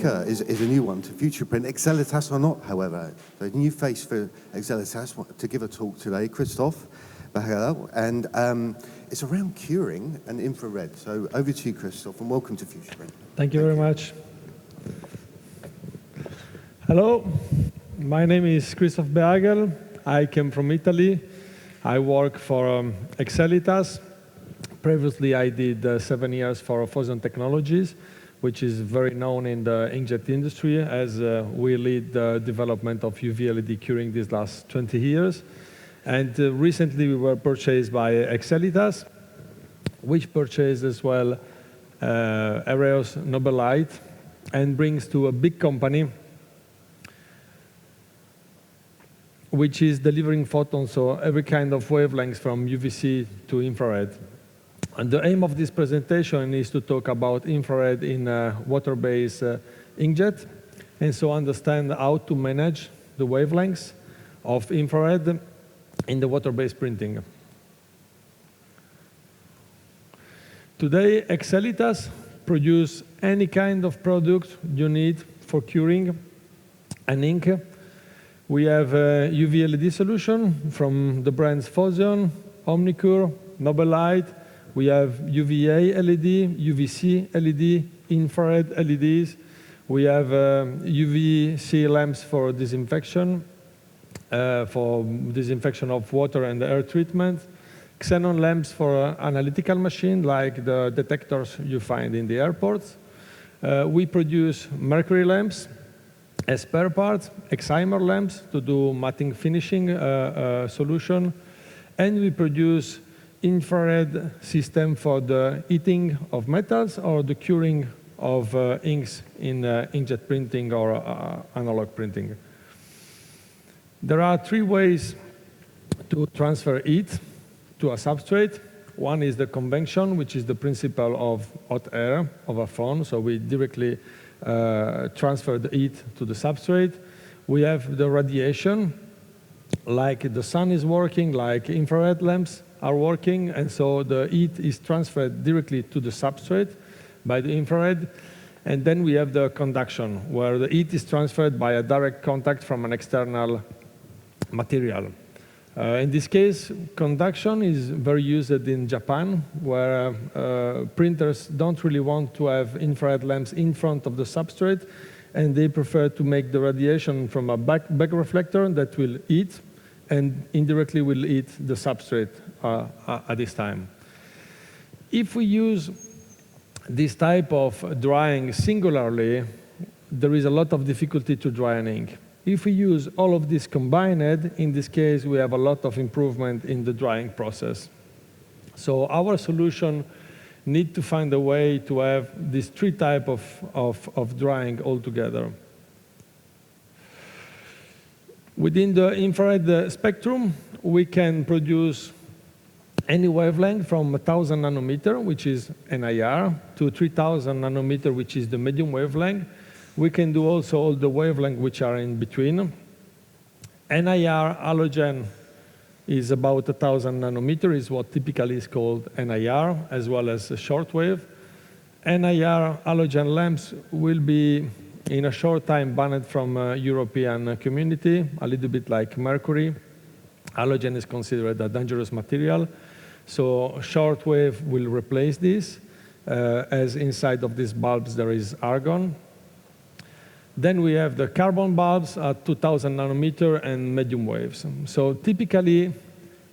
speaker is a new one to FuturePrint, Excelitas or not, however. So a new face for Excelitas to give a talk today, Christophe Behaghel, and it's around curing and infrared. So over to you, Christophe, and welcome to FuturePrint. Thank you very much. Hello, my name is Christophe Behaghel. I came from Italy. I work for Excelitas. Previously, I did 7 years for Fusion Technologies, which is very known in the inkjet industry, as we lead the development of UV LED curing these last 20 years. And recently, we were purchased by Excelitas, which purchased as well Areos Nobelite, and brings to a big company which is delivering photons, so every kind of wavelengths from UVC to infrared. And the aim of this presentation is to talk about infrared in water-based inkjet, and so understand how to manage the wavelengths of infrared in the water-based printing. Today, Excelitas produce any kind of product you need for curing an ink. We have a UV LED solution from the brands Fusion, Omnicure, Nobelite. We have UVA LED, UVC LED, infrared LEDs. We have UVC lamps for disinfection of water and air treatment. Xenon lamps for analytical machine, like the detectors you find in the airports. We produce mercury lamps as spare parts, excimer lamps to do matting finishing solution, and we produce infrared system for the heating of metals or the curing of inks in inkjet printing or analog printing. There are 3 ways to transfer heat to a substrate. One is the convection, which is the principle of hot air of a phone, so we directly transfer the heat to the substrate. We have the radiation, like the sun is working, like infrared lamps are working, and so the heat is transferred directly to the substrate by the infrared. And then we have the conduction, where the heat is transferred by a direct contact from an external material. In this case, conduction is very used in Japan, where printers don't really want to have infrared lamps in front of the substrate, and they prefer to make the radiation from a back reflector that will heat and indirectly will heat the substrate at this time. If we use this type of drying singularly, there is a lot of difficulty to dry an ink. If we use all of this combined, in this case, we have a lot of improvement in the drying process. So our solution needs to find a way to have these 3 types of drying all together. Within the infrared spectrum, we can produce any wavelength from 1,000 nanometer, which is NIR, to 3,000 nanometer, which is the medium wavelength. We can do also all the wavelengths which are in between. NIR halogen is about 1,000 nanometer, is what typically is called NIR, as well as shortwave. NIR halogen lamps will be, in a short time, banned from European community, a little bit like mercury. Halogen is considered a dangerous material. So shortwave will replace this, as inside of these bulbs there is argon. Then we have the carbon bulbs at 2,000 nanometer and medium waves. So typically,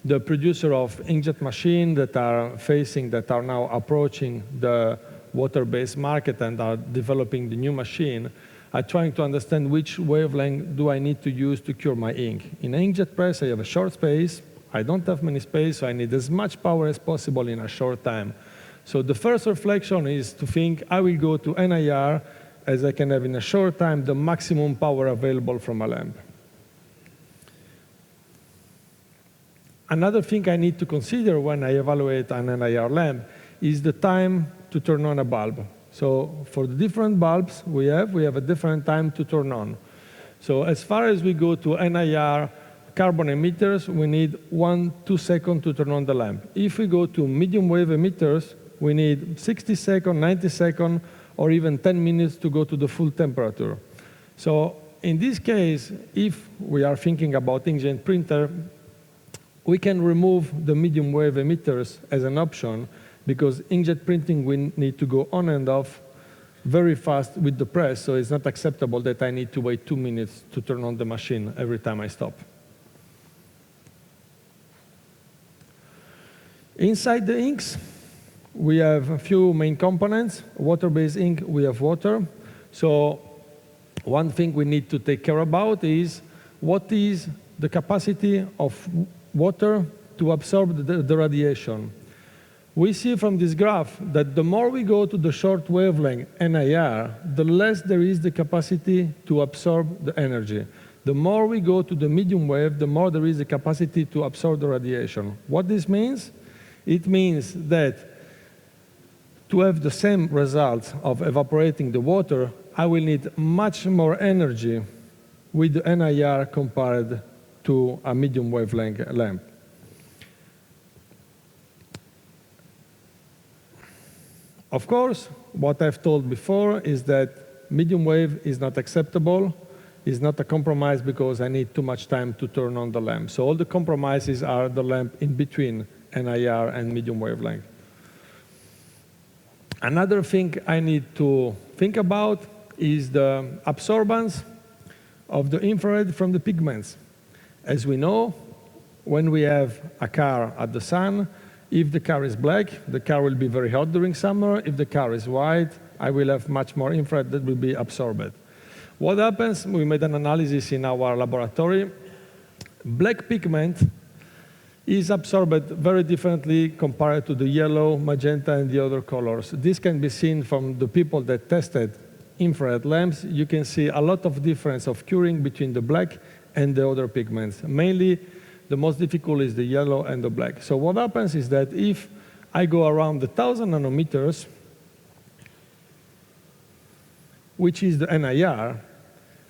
the producer of inkjet machines that are now approaching the water-based market and are developing the new machine are trying to understand which wavelength do I need to use to cure my ink. In an inkjet press, I have a short space. I don't have many space, so I need as much power as possible in a short time. So the first reflection is to think, I will go to NIR, as I can have in a short time the maximum power available from a lamp. Another thing I need to consider when I evaluate an NIR lamp is the time to turn on a bulb. So for the different bulbs we have a different time to turn on. So as far as we go to NIR carbon emitters, we need 1-2 seconds to turn on the lamp. If we go to medium wave emitters, we need 60 seconds, 90 seconds, or even 10 minutes to go to the full temperature. So in this case, if we are thinking about inkjet printer, we can remove the medium wave emitters as an option, because inkjet printing we need to go on and off very fast with the press, so it's not acceptable that I need to wait 2 minutes to turn on the machine every time I stop. Inside the inks, we have a few main components. Water-based ink, we have water. So one thing we need to take care about is what is the capacity of water to absorb the radiation. We see from this graph that the more we go to the short wavelength NIR, the less there is the capacity to absorb the energy. The more we go to the medium wave, the more there is the capacity to absorb the radiation. What this means? It means that to have the same results of evaporating the water, I will need much more energy with the NIR compared to a medium wavelength lamp. Of course, what I've told before is that medium wave is not acceptable, is not a compromise because I need too much time to turn on the lamp. So all the compromises are the lamp in between NIR and medium wavelength. Another thing I need to think about is the absorbance of the infrared from the pigments. As we know, when we have a car at the sun, if the car is black, the car will be very hot during summer. If the car is white, I will have much more infrared that will be absorbed. What happens? We made an analysis in our laboratory. Black pigment is absorbed very differently compared to the yellow, magenta, and the other colors. This can be seen from the people that tested infrared lamps. You can see a lot of difference of curing between the black and the other pigments. Mainly, the most difficult is the yellow and the black. So what happens is that if I go around the 1,000 nanometers, which is the NIR,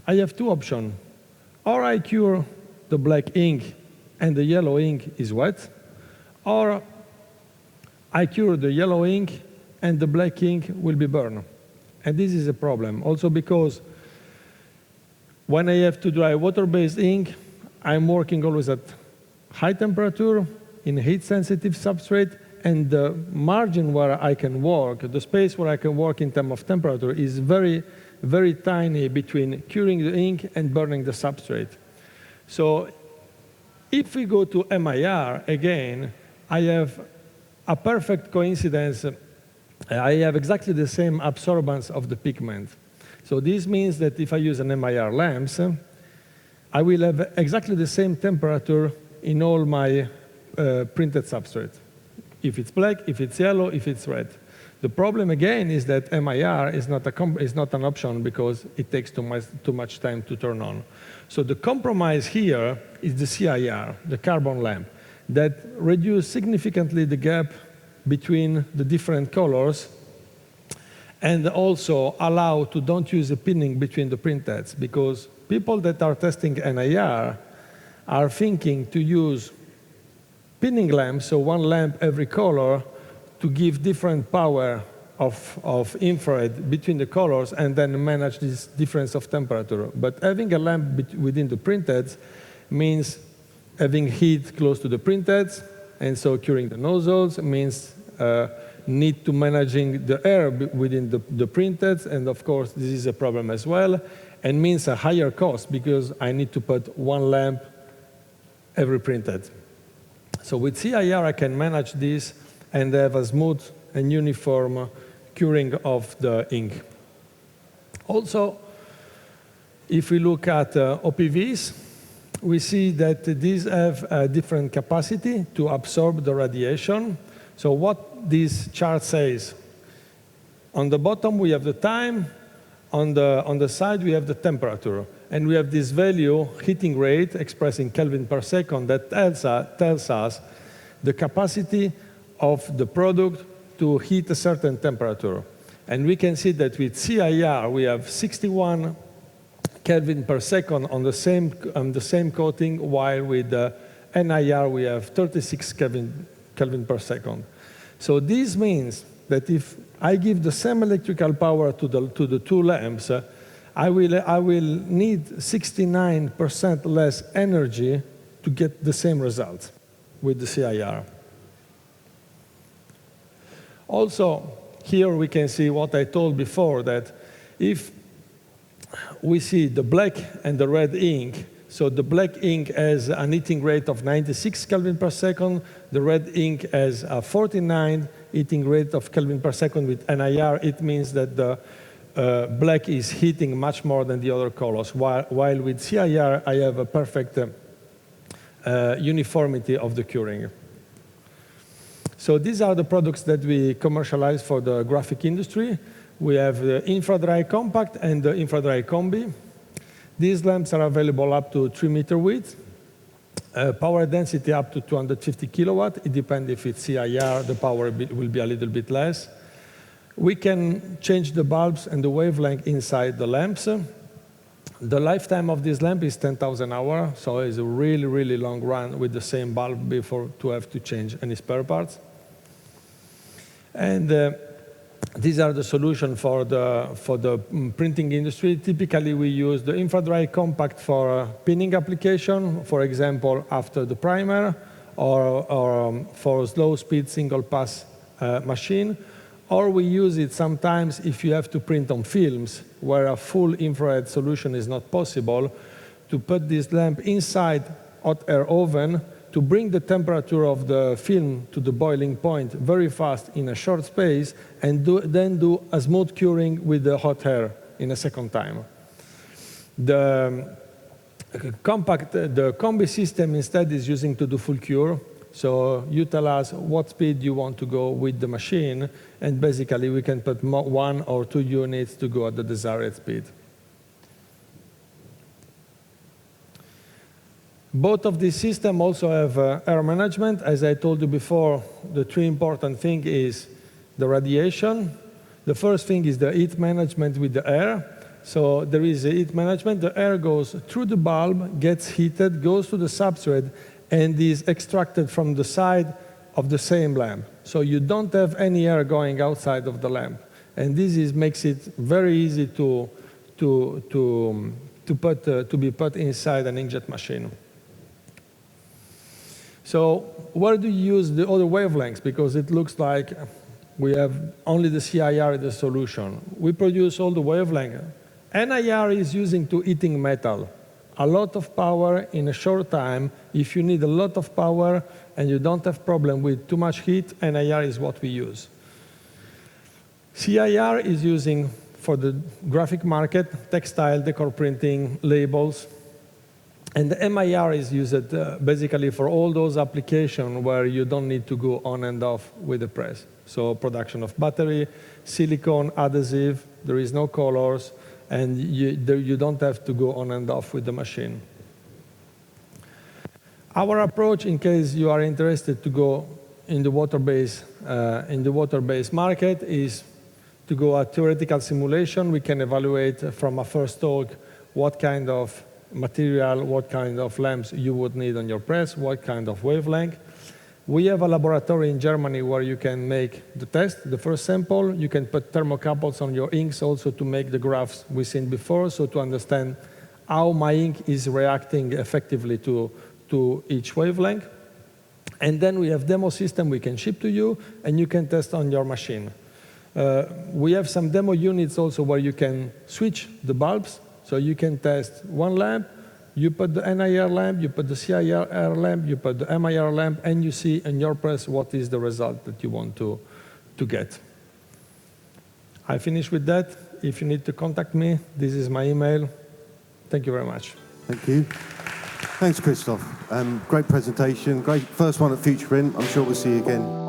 I have two options. Or I cure the black ink and the yellow ink is wet, or I cure the yellow ink and the black ink will be burned. And this is a problem, also because when I have to dry water-based ink, I'm working always at high temperature, in heat-sensitive substrate, and the margin where I can work, the space where I can work in terms of temperature is very, very tiny between curing the ink and burning the substrate. So if we go to MIR, again, I have a perfect coincidence. I have exactly the same absorbance of the pigment. So this means that if I use an MIR lamps, I will have exactly the same temperature in all my printed substrate. If it's black, if it's yellow, if it's red. The problem again is that MIR is not an option because it takes too much time to turn on. So the compromise here is the CIR, the carbon lamp, that reduces significantly the gap between the different colors and also allow to don't use a pinning between the printheads, because people that are testing NIR are thinking to use pinning lamps, so one lamp every color, to give different power of infrared between the colors and then manage this difference of temperature. But having a lamp within the printheads means having heat close to the printheads, and so curing the nozzles means need to managing the air within the printheads, and of course this is a problem as well, and means a higher cost because I need to put one lamp every printhead. So with CIR I can manage this and have a smooth and uniform curing of the ink. Also, if we look at OPVs, we see that these have a different capacity to absorb the radiation. So what this chart says, on the bottom we have the time, on the side we have the temperature, and we have this value, heating rate, expressed in Kelvin per second, that tells us the capacity of the product to heat a certain temperature. And we can see that with CIR we have 61 Kelvin per second on the same coating, while with NIR we have 36 Kelvin per second. So this means that if I give the same electrical power to the two lamps, I will need 69% less energy to get the same result with the CIR. Also, here we can see what I told before, that if we see the black and the red ink, so the black ink has an heating rate of 96 Kelvin per second, the red ink has a 49 heating rate of Kelvin per second with NIR. It means that the black is heating much more than the other colors, while with CIR I have a perfect uniformity of the curing. So these are the products that we commercialize for the graphic industry. We have the infra-dry compact and the infra-dry combi. These lamps are available up to 3-meter width. Power density up to 250 kilowatt. It depends if it's CIR, the power will be a little bit less. We can change the bulbs and the wavelength inside the lamps. The lifetime of this lamp is 10,000 hours, so it's a really, really long run with the same bulb before to have to change any spare parts. And these are the solutions for the printing industry. Typically, we use the infra-dry compact for pinning application, for example, after the primer, or for slow-speed single-pass machine. Or we use it sometimes if you have to print on films, where a full infrared solution is not possible, to put this lamp inside hot air oven to bring the temperature of the film to the boiling point very fast in a short space, and then do a smooth curing with the hot air in a second time. The combi system instead is using to do full cure. So you tell us what speed you want to go with the machine, and basically we can put 1 or 2 units to go at the desired speed. Both of these systems also have air management. As I told you before, the 3 important things is the radiation. The first thing is the heat management with the air. So there is a heat management. The air goes through the bulb, gets heated, goes to the substrate, and is extracted from the side of the same lamp. So you don't have any air going outside of the lamp. And this makes it very easy to be put inside an inkjet machine. So where do you use the other wavelengths? Because it looks like we have only the CIR as the solution. We produce all the wavelengths. NIR is using to heating metal. A lot of power in a short time. If you need a lot of power and you don't have problem with too much heat, NIR is what we use. CIR is using for the graphic market, textile, decor printing, labels. And the MIR is used basically for all those applications where you don't need to go on and off with the press. So production of battery, silicone, adhesive, there is no colors, and you don't have to go on and off with the machine. Our approach, in case you are interested to go in the water-based market, is to go a theoretical simulation. We can evaluate from a first talk what kind of material, what kind of lamps you would need on your press, what kind of wavelength. We have a laboratory in Germany where you can make the test, the first sample. You can put thermocouples on your inks also to make the graphs we've seen before, so to understand how my ink is reacting effectively to each wavelength. And then we have demo system we can ship to you, and you can test on your machine. We have some demo units also where you can switch the bulbs. So you can test one lamp, you put the NIR lamp, you put the CIR lamp, you put the MIR lamp, and you see in your press what is the result that you want to get. I finish with that. If you need to contact me, this is my email. Thank you very much. Thank you. Thanks, Christophe. Great presentation. Great first one at FuturePrint. I'm sure we'll see you again.